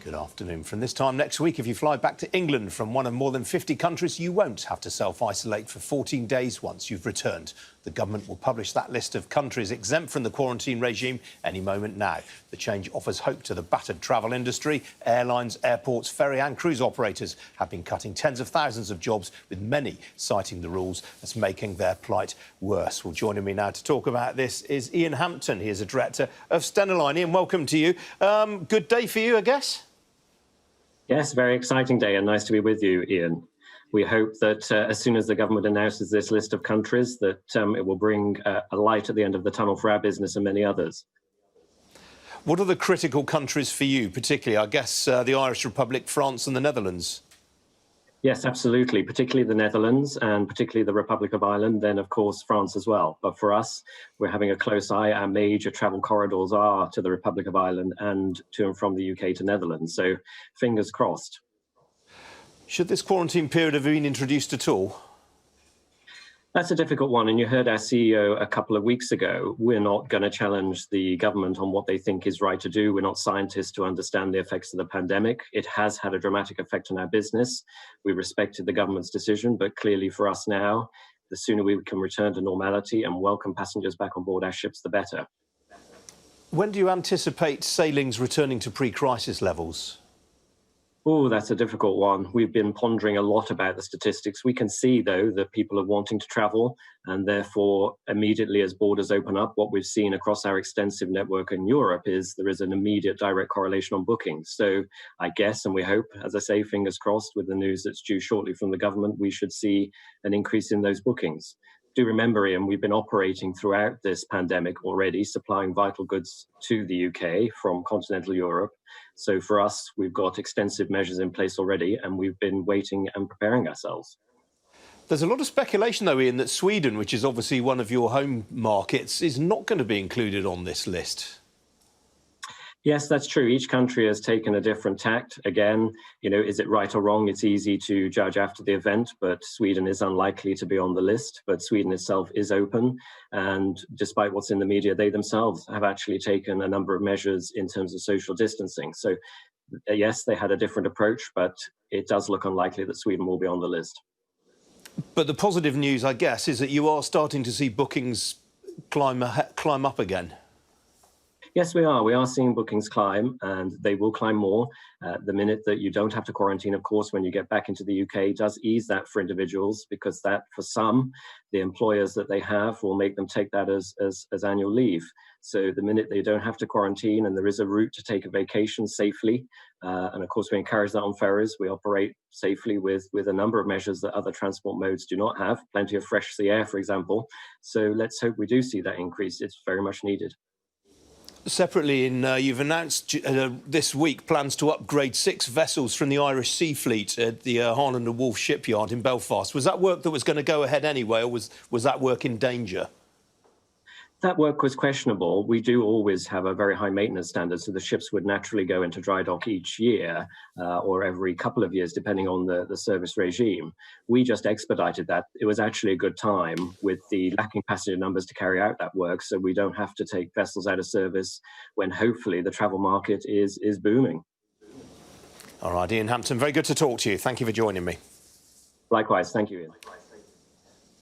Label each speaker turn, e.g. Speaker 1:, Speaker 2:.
Speaker 1: Good afternoon. From this time next week, if you fly back to England from one of more than 50 countries, you won't have to self-isolate for 14 days once you've returned. The government will publish that list of countries exempt from the quarantine regime any moment now. The change offers hope to the battered travel industry. Airlines, airports, ferry and cruise operators have been cutting tens of thousands of jobs, with many citing the rules as making their plight worse. Well, joining me now to talk about this is Ian Hampton. He is a director of Stena Line. Ian, welcome to you. Good day for you, I guess?
Speaker 2: Yes, very exciting day, and nice to be with you, Ian. We hope that as soon as the government announces this list of countries, that it will bring a light at the end of the tunnel for our business and many others.
Speaker 1: What are the critical countries for you, particularly, I guess, the Irish Republic, France and the Netherlands?
Speaker 2: Yes, absolutely, particularly the Netherlands and particularly the Republic of Ireland, then, of course, France as well. But for us, we're having a close eye. Our major travel corridors are to the Republic of Ireland and to and from the UK to Netherlands. So fingers crossed.
Speaker 1: Should this quarantine period have been introduced at all?
Speaker 2: That's a difficult one, and you heard our CEO a couple of weeks ago. We're not going to challenge the government on what they think is right to do. We're not scientists to understand the effects of the pandemic. It has had a dramatic effect on our business. We respected the government's decision, but clearly for us now, the sooner we can return to normality and welcome passengers back on board our ships, the better.
Speaker 1: When do you anticipate sailings returning to pre-crisis levels?
Speaker 2: Oh, that's a difficult one. We've been pondering a lot about the statistics. We can see, though, that people are wanting to travel, and therefore, immediately as borders open up, what we've seen across our extensive network in Europe is there is an immediate direct correlation on bookings. So I guess, and we hope, as I say, fingers crossed, with the news that's due shortly from the government, we should see an increase in those bookings. Do remember, Ian, we've been operating throughout this pandemic already, supplying vital goods to the UK from continental Europe. So for us, we've got extensive measures in place already, and we've been waiting and preparing ourselves.
Speaker 1: There's a lot of speculation, though, Ian, that Sweden, which is obviously one of your home markets, is not going to be included on this list.
Speaker 2: Yes, that's true. Each country has taken a different tact. Again, is it right or wrong? It's easy to judge after the event, but Sweden is unlikely to be on the list. But Sweden itself is open. And despite what's in the media, they themselves have actually taken a number of measures in terms of social distancing. So yes, they had a different approach, but it does look unlikely that Sweden will be on the list.
Speaker 1: But the positive news, I guess, is that you are starting to see bookings climb up again.
Speaker 2: Yes, we are. We are seeing bookings climb, and they will climb more. The minute that you don't have to quarantine, of course, when you get back into the UK, does ease that for individuals, because that, for some, the employers that they have will make them take that as annual leave. So the minute they don't have to quarantine and there is a route to take a vacation safely, and of course we encourage that on ferries, we operate safely with a number of measures that other transport modes do not have, plenty of fresh sea air, for example. So let's hope we do see that increase. It's very much needed.
Speaker 1: Separately, you've announced this week plans to upgrade 6 vessels from the Irish Sea Fleet at the Harland and Wolff shipyard in Belfast. Was that work that was going to go ahead anyway, or was that work in danger?
Speaker 2: That work was questionable. We do always have a very high maintenance standard, so the ships would naturally go into dry dock each year or every couple of years, depending on the service regime. We just expedited that. It was actually a good time with the lacking passenger numbers to carry out that work, so we don't have to take vessels out of service when hopefully the travel market is booming.
Speaker 1: All right, Ian Hampton, very good to talk to you. Thank you for joining me.
Speaker 2: Likewise. Thank you, Ian.